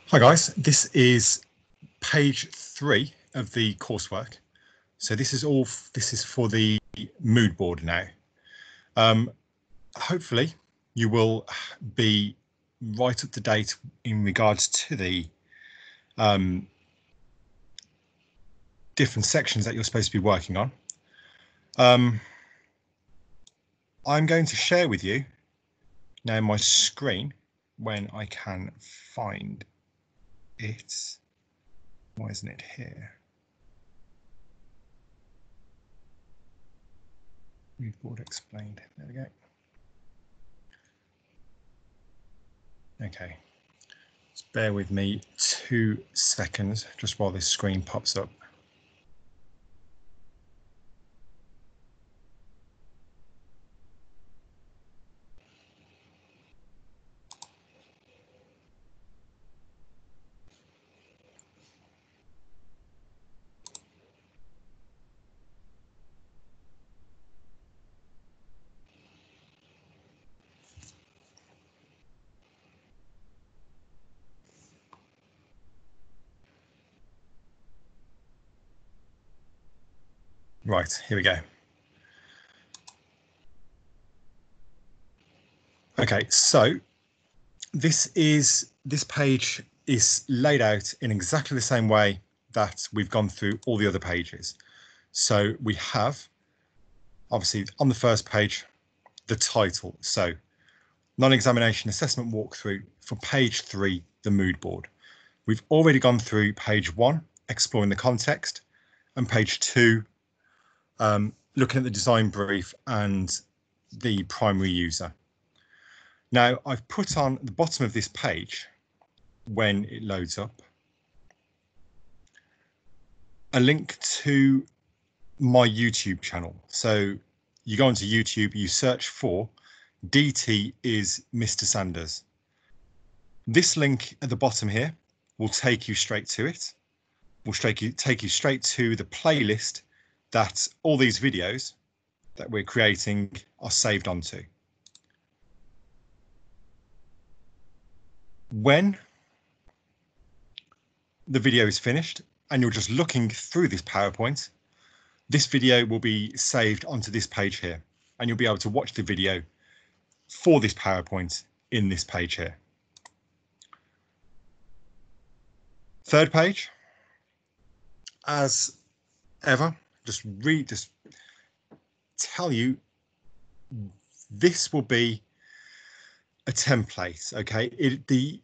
Hi guys, this is page 3 of the coursework. So this is for the mood board now. Hopefully you will be right up to date in regards to the different sections that you're supposed to be working on. I'm going to share with you now my screen when I can find it. Why isn't it here? Mood board explained. There we go. Okay, just bear with me 2 seconds just while this screen pops up. Right, here we go. Okay, so this page is laid out in exactly the same way that we've gone through all the other pages. So we have, obviously, on the first page, the title. So non-examination assessment walkthrough for page 3, the mood board. We've already gone through page 1, exploring the context, and page 2, looking at the design brief and the primary user. Now, I've put on the bottom of this page, when it loads up, a link to my YouTube channel. So you go onto YouTube, you search for DT is Mr. Sanders. This link at the bottom here will take you straight to it. Will take you straight to the playlist that all these videos that we're creating are saved onto. When the video is finished and you're just looking through this PowerPoint, this video will be saved onto this page here, and you'll be able to watch the video for this PowerPoint in this page here. Third page, as ever, just tell you this will be a template. Okay, the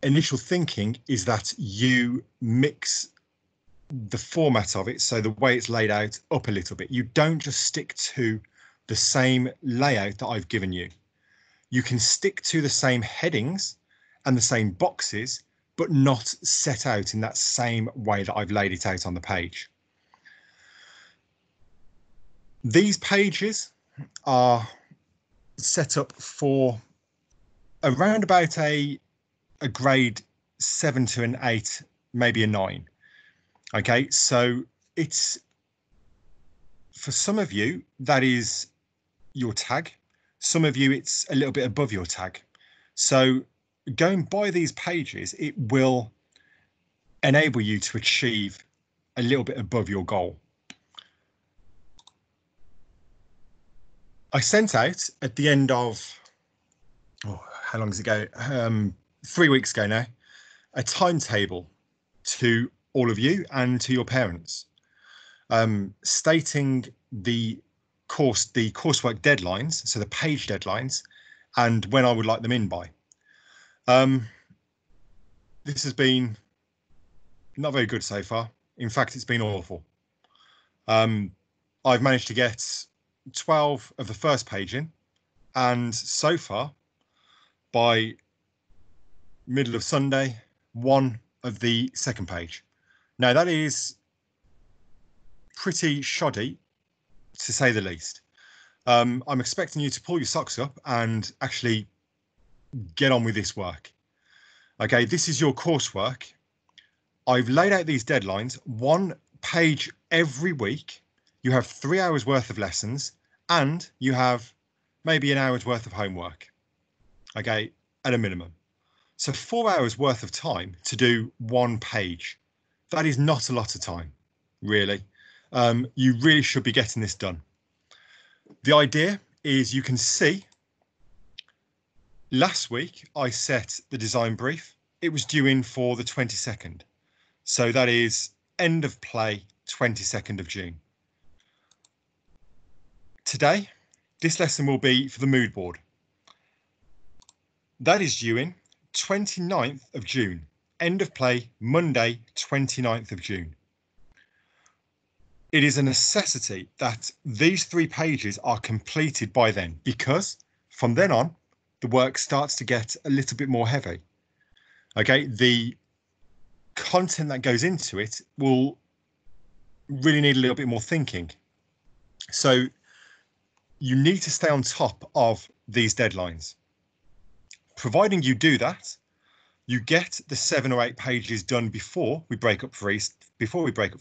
initial thinking is that you mix the format of it, so the way it's laid out, up a little bit. You don't just stick to the same layout that I've given you. You can stick to the same headings and the same boxes, but not set out in that same way that I've laid it out on the page. These pages are set up for around about a grade 7 to an 8, maybe a 9. Okay, so it's, for some of you, that is your tag. Some of you, it's a little bit above your tag. So going by these pages, it will enable you to achieve a little bit above your goal. I sent out at the end of, how long does it go? 3 weeks ago now, a timetable to all of you and to your parents, stating the coursework deadlines, so the page deadlines, and when I would like them in by. This has been not very good so far. In fact, it's been awful. I've managed to get 12 of the first page in, and so far, by middle of Sunday, 1 of the second page. Now, that is pretty shoddy, to say the least. I'm expecting you to pull your socks up and actually get on with this work. Okay, this is your coursework. I've laid out these deadlines, 1 page every week. You have 3 hours worth of lessons, and you have maybe an hour's worth of homework. Okay, at a minimum. So 4 hours worth of time to do one page. That is not a lot of time, really. You really should be getting this done. The idea is you can see last week I set the design brief. It was due in for the 22nd. So that is end of play 22nd of June. Today, this lesson will be for the mood board. That is due in 29th of June. End of play Monday 29th of June. It is a necessity that these 3 pages are completed by then, because from then on, the work starts to get a little bit more heavy. Okay, the content that goes into it will really need a little bit more thinking. So you need to stay on top of these deadlines. Providing you do that, you get the 7 or 8 pages done before we break up for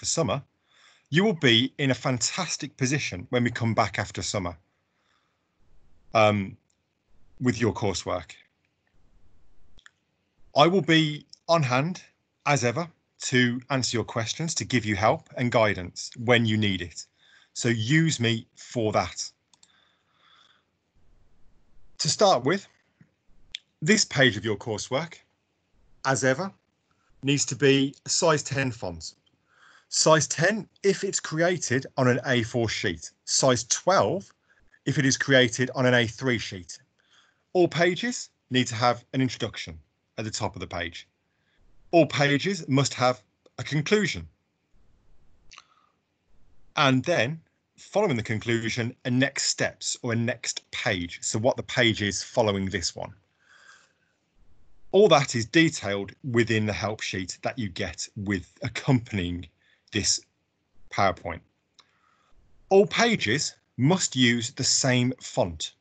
summer, you will be in a fantastic position when we come back after summer with your coursework. I will be on hand as ever to answer your questions, to give you help and guidance when you need it. So use me for that. To start with, this page of your coursework, as ever, needs to be a size 10 font. Size 10 if it's created on an A4 sheet. Size 12 if it is created on an A3 sheet. All pages need to have an introduction at the top of the page. All pages must have a conclusion. And then, following the conclusion, a next steps or a next page. So what the page is following this one. All that is detailed within the help sheet that you get with accompanying this PowerPoint. All pages must use the same font.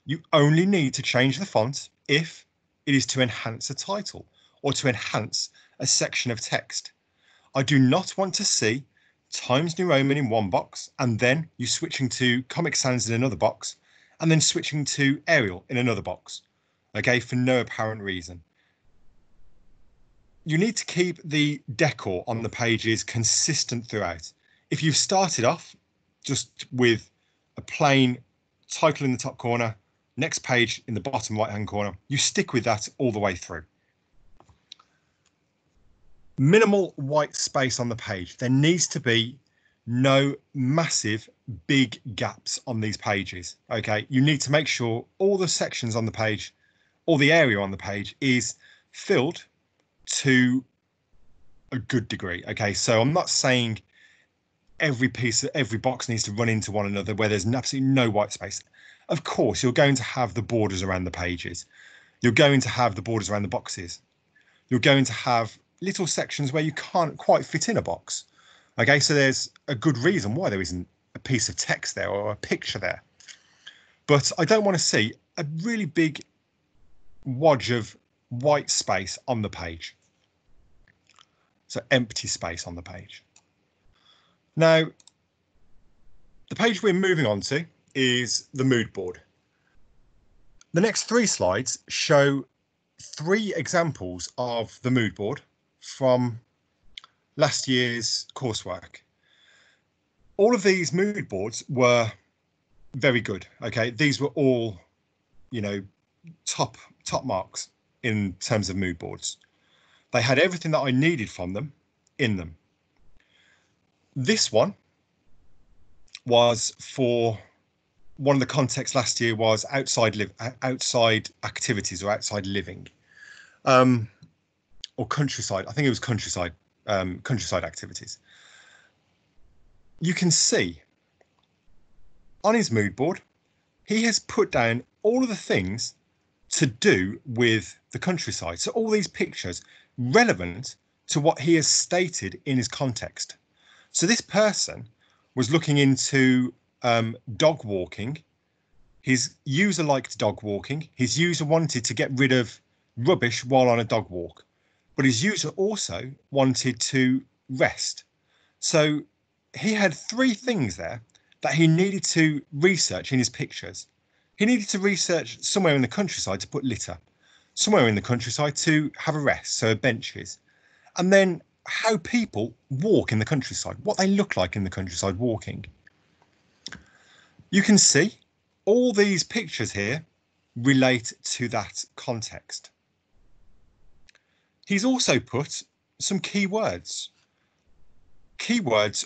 You only need to change the font if it is to enhance a title or to enhance a section of text. I do not want to see Times New Roman in one box and then you switching to Comic Sans in another box and then switching to Arial in another box, okay, for no apparent reason. You need to keep the decor on the pages consistent throughout. If you've started off just with a plain title in the top corner, next page in the bottom right-hand corner, you stick with that all the way through. Minimal white space on the page. There needs to be no massive big gaps on these pages. Okay, you need to make sure all the sections on the page, all the area on the page is filled to a good degree. Okay, so I'm not saying every box needs to run into one another where there's absolutely no white space. Of course, you're going to have the borders around the pages. You're going to have the borders around the boxes. You're going to have little sections where you can't quite fit in a box. Okay, so there's a good reason why there isn't a piece of text there or a picture there. But I don't want to see a really big wodge of white space on the page. So empty space on the page. Now, the page we're moving on to is the mood board. The next 3 slides show 3 examples of the mood board from last year's coursework. All of these mood boards were very good. Okay, these were all, you know, top marks in terms of mood boards. They had everything that I needed from them in them. This one was for one of the contexts last year was outside activities or outside living, or countryside. I think it was countryside activities. You can see on his mood board, he has put down all of the things to do with the countryside. So all these pictures relevant to what he has stated in his context. So this person was looking into dog walking. His user liked dog walking. His user wanted to get rid of rubbish while on a dog walk, but his user also wanted to rest. So he had 3 things there that he needed to research in his pictures. He needed to research somewhere in the countryside to put litter. somewhere in the countryside to have a rest, so benches, and then how people walk in the countryside, what they look like in the countryside walking. You can see all these pictures here relate to that context. He's also put some keywords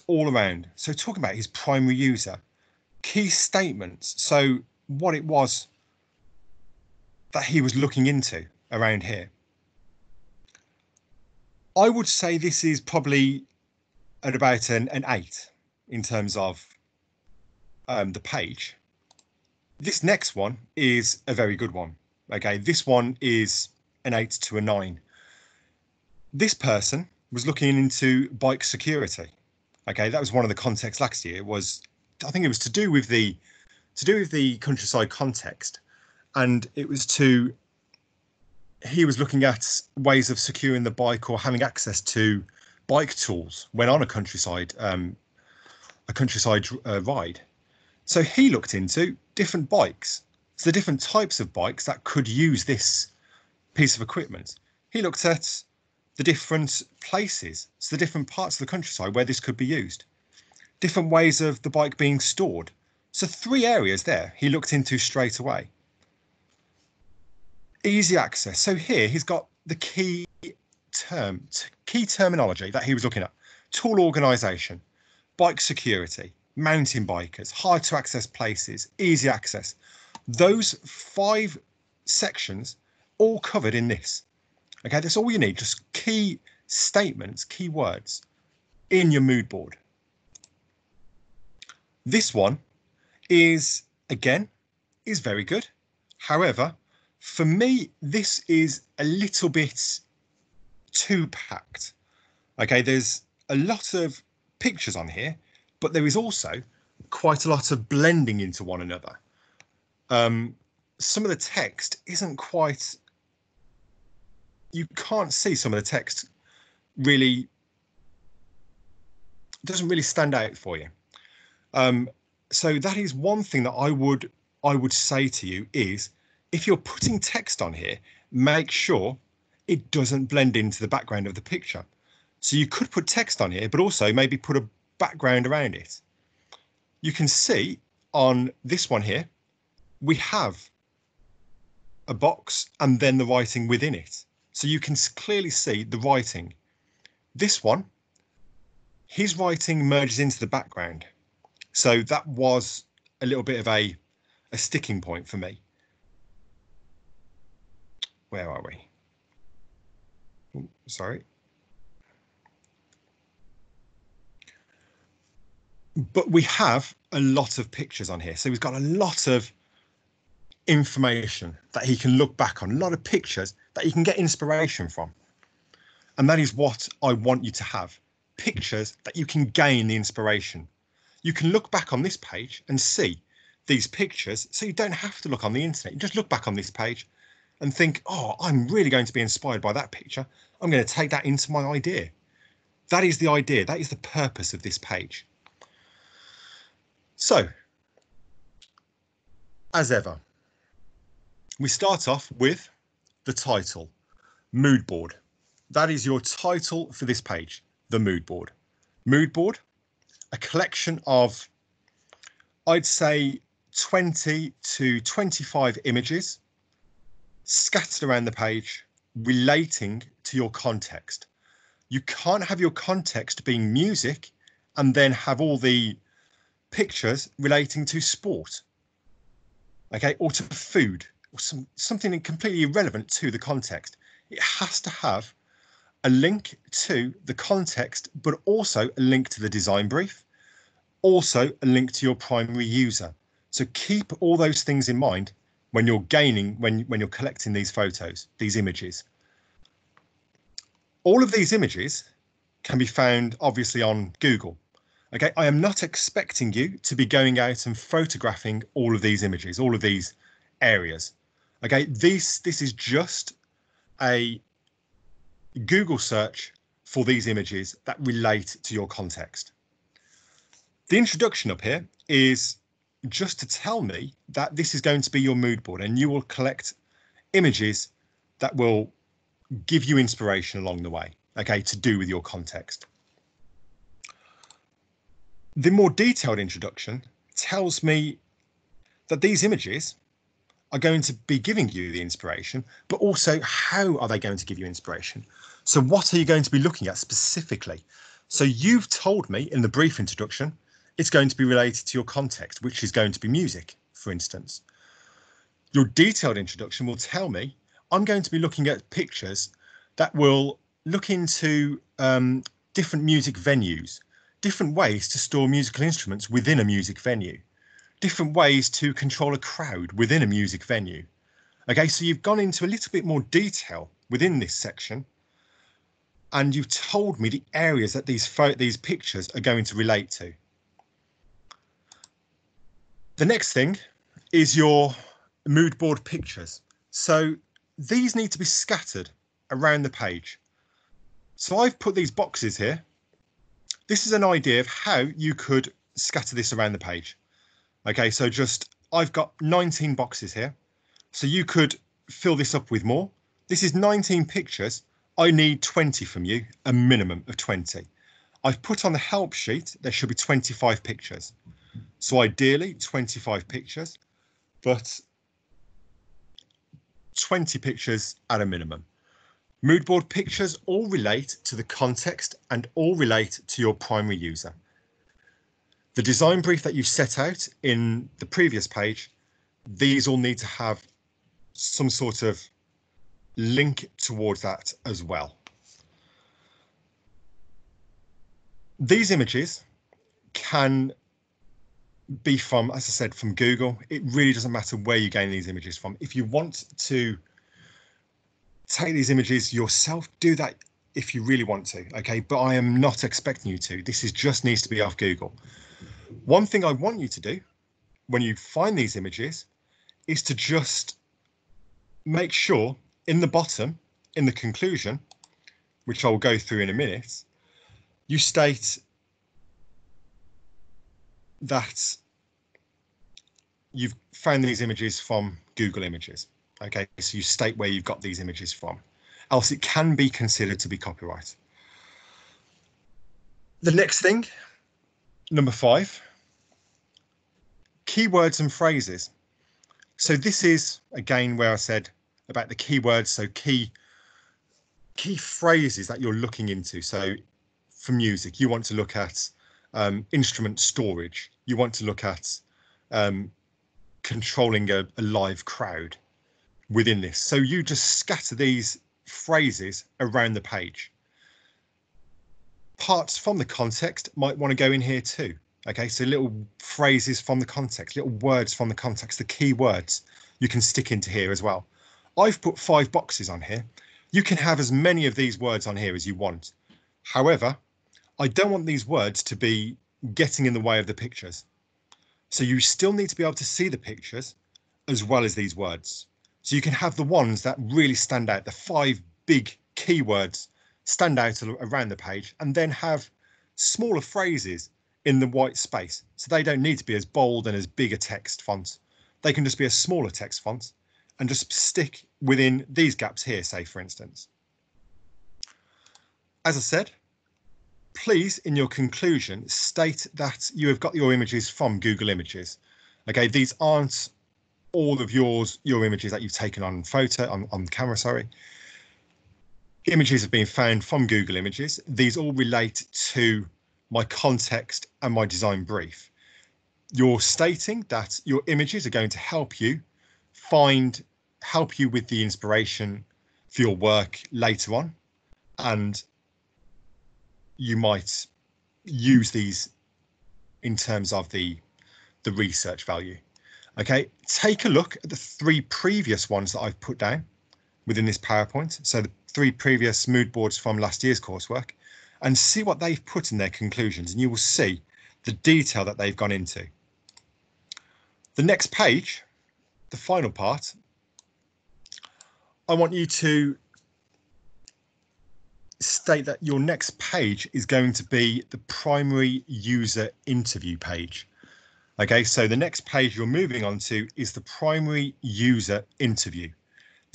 all around. So talking about his primary user, key statements. So what it was that he was looking into around here. I would say this is probably at about an 8 in terms of the page. This next one is a very good one. Okay, this one is an 8 to a 9. This person was looking into bike security. Okay, that was one of the contexts last year. It was, I think it was to do with the countryside context, and it was he was looking at ways of securing the bike or having access to bike tools when on a countryside ride. So he looked into different bikes, so the different types of bikes that could use this piece of equipment. He looked at the different places, so the different parts of the countryside where this could be used, different ways of the bike being stored. So 3 areas there he looked into straight away. Easy access. So here he's got the key terminology that he was looking at: tool organisation, bike security, mountain bikers, hard to access places, easy access. Those 5 sections all covered in this. Okay, that's all you need, just key statements, key words in your mood board. This one is, again, is very good. However, for me, this is a little bit too packed. Okay, there's a lot of pictures on here, but there is also quite a lot of blending into one another. Some of the text isn't quite, you can't see some of the text really, doesn't really stand out for you. So that is one thing that I would say to you is, if you're putting text on here, make sure it doesn't blend into the background of the picture. So you could put text on here, but also maybe put a background around it. You can see on this one here, we have a box and then the writing within it. So you can clearly see the writing. This one, his writing merges into the background. So that was a little bit of a sticking point for me. Where are we? Ooh, sorry. But we have a lot of pictures on here. So we've got a lot of information that he can look back on, a lot of pictures that he can get inspiration from. And that is what I want you to have. Pictures that you can gain the inspiration. You can look back on this page and see these pictures, so you don't have to look on the internet. You just look back on this page and think, oh, I'm really going to be inspired by that picture. I'm going to take that into my idea. That is the idea. That is the purpose of this page. So, as ever, we start off with the title, mood board. That is your title for this page, the mood board. Mood board, a collection of, I'd say, 20 to 25 images scattered around the page relating to your context. You can't have your context being music and then have all the pictures relating to sport, okay, or to food, or something completely irrelevant to the context. It has to have a link to the context, but also a link to the design brief, also a link to your primary user. So keep all those things in mind when you're when you're collecting these photos, these images. All of these images can be found obviously on Google. Okay, I am not expecting you to be going out and photographing all of these images, all of these areas. Okay, this is just a Google search for these images that relate to your context. The introduction up here is just to tell me that this is going to be your mood board and you will collect images that will give you inspiration along the way, okay, to do with your context. The more detailed introduction tells me that these images are going to be giving you the inspiration, but also how are they going to give you inspiration? So what are you going to be looking at specifically? So you've told me in the brief introduction, it's going to be related to your context, which is going to be music, for instance. Your detailed introduction will tell me I'm going to be looking at pictures that will look into different music venues, different ways to store musical instruments within a music venue, different ways to control a crowd within a music venue. Okay, so you've gone into a little bit more detail within this section, and you've told me the areas that these pictures are going to relate to. The next thing is your mood board pictures. So these need to be scattered around the page. So I've put these boxes here. This is an idea of how you could scatter this around the page. Okay, so I've got 19 boxes here. So you could fill this up with more. This is 19 pictures. I need 20 from you, a minimum of 20. I've put on the help sheet, there should be 25 pictures. So ideally 25 pictures, but 20 pictures at a minimum. Mood board pictures all relate to the context and all relate to your primary user. The design brief that you've set out in the previous page, these all need to have some sort of link towards that as well. These images can be from, as I said, from Google. It really doesn't matter where you gain these images from. If you want to take these images yourself, do that if you really want to, okay? But I am not expecting you to. This just needs to be off Google. One thing I want you to do when you find these images is to just make sure in the bottom, in the conclusion, which I'll go through in a minute, you state that you've found these images from Google Images. Okay, so you state where you've got these images from, else it can be considered to be copyright. The next thing, number 5, keywords and phrases. So this is again where I said about the keywords, so key phrases that you're looking into. So for music, you want to look at instrument storage. You want to look at controlling a live crowd within this. So you just scatter these phrases around the page. Parts from the context might want to go in here too. Okay, so little phrases from the context, little words from the context, the key words you can stick into here as well. I've put 5 boxes on here. You can have as many of these words on here as you want. However, I don't want these words to be getting in the way of the pictures. So you still need to be able to see the pictures as well as these words. So you can have the ones that really stand out, the 5 big keywords stand out around the page, and then have smaller phrases in the white space. So they don't need to be as bold and as big a text font. They can just be a smaller text font and just stick within these gaps here, say, for instance. As I said, please, in your conclusion, state that you have got your images from Google Images. Okay, these aren't all of your images that you've taken on camera, sorry. Images have been found from Google Images. These all relate to my context and my design brief. You're stating that your images are going to help you with the inspiration for your work later on, and you might use these in terms of the research value. Okay, take a look at the 3 previous ones that I've put down within this PowerPoint. So the 3 previous mood boards from last year's coursework, and see what they've put in their conclusions, and you will see the detail that they've gone into. The next page, the final part, I want you to state that your next page is going to be the primary user interview page. Okay, so the next page you're moving on to is the primary user interview.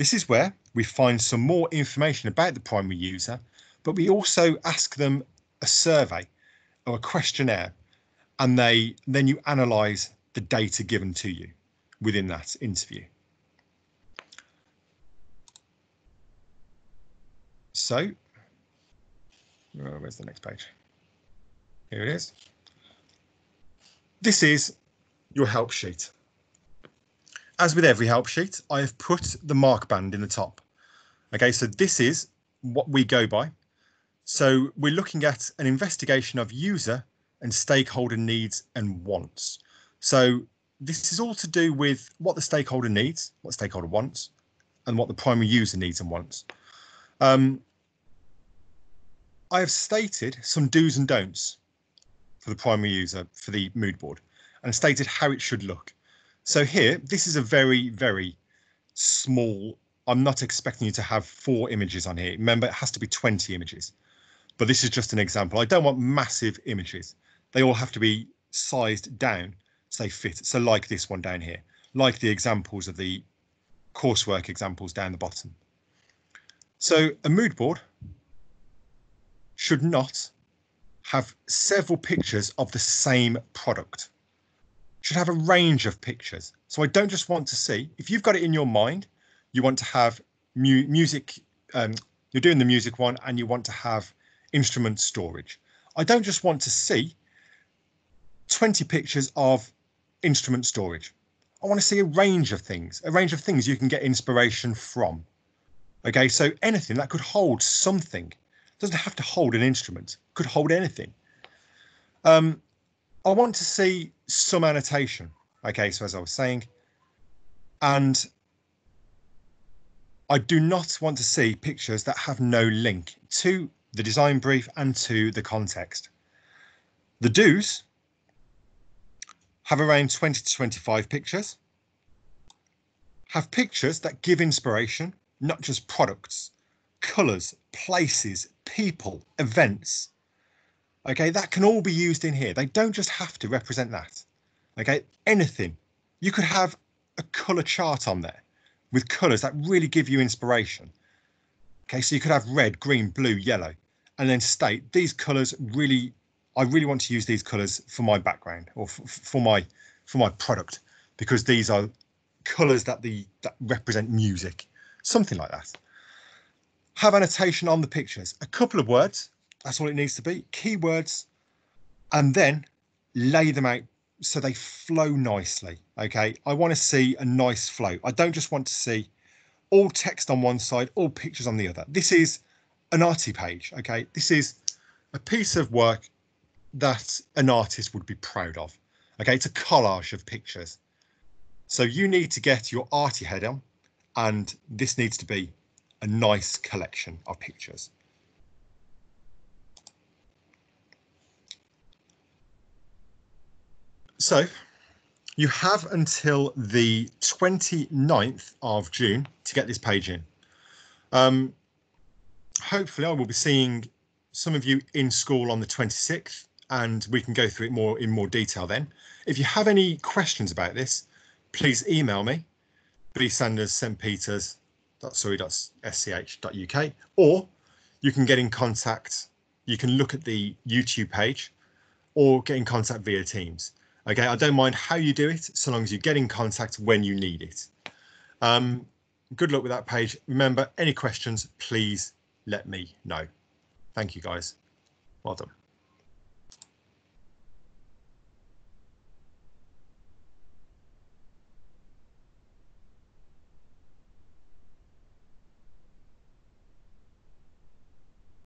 This is where we find some more information about the primary user, but we also ask them a survey or a questionnaire, and then you analyze the data given to you within that interview. So, where's the next page? Here it is. This is your help sheet. As with every help sheet, I have put the mark band in the top. Okay, so this is what we go by. So we're looking at an investigation of user and stakeholder needs and wants. So this is all to do with what the stakeholder needs, what the stakeholder wants, and what the primary user needs and wants. I have stated some do's and don'ts for the primary user for the mood board and stated how it should look. So here, this is a very, very small, I'm not expecting you to have 4 images on here. Remember, it has to be 20 images, but this is just an example. I don't want massive images. They all have to be sized down so they fit. So like this one down here, like the examples of the coursework examples down the bottom. So a mood board should not have several pictures of the same product. Should have a range of pictures. So I don't just want to see, if you've got it in your mind, you want to have music, you're doing the music one and you want to have instrument storage. I don't just want to see 20 pictures of instrument storage. I want to see a range of things you can get inspiration from. Okay, so anything that could hold something, doesn't have to hold an instrument, could hold anything. I want to see some annotation. Okay, so as I was saying, and I do not want to see pictures that have no link to the design brief and to the context. The do's have around 20 to 25 pictures. Have pictures that give inspiration, not just products, colours, places, people, events. Okay, that can all be used in here. They don't just have to represent that. Okay, anything. You could have a colour chart on there with colours that really give you inspiration. Okay, so you could have red, green, blue, yellow, and then state these colours really, I really want to use these colours for my background or for my product, because these are colours that represent music, something like that. Have annotation on the pictures, a couple of words. That's all it needs to be, keywords, and then lay them out so they flow nicely. Okay, I want to see a nice flow. I don't just want to see all text on one side, all pictures on the other. This is an arty page. Okay, this is a piece of work that an artist would be proud of. Okay, it's a collage of pictures. So you need to get your arty head on, and this needs to be a nice collection of pictures. So you have until the 29th of June to get this page in. Hopefully I will be seeing some of you in school on the 26th, and we can go through it in more detail then. If you have any questions about this, please email me, bsanders@stpeters.surrey.sch.uk, or you can get in contact. You can look at the YouTube page or get in contact via Teams. Okay, I don't mind how you do it, so long as you get in contact when you need it. Good luck with that page. Remember, any questions, please let me know. Thank you, guys. Well done.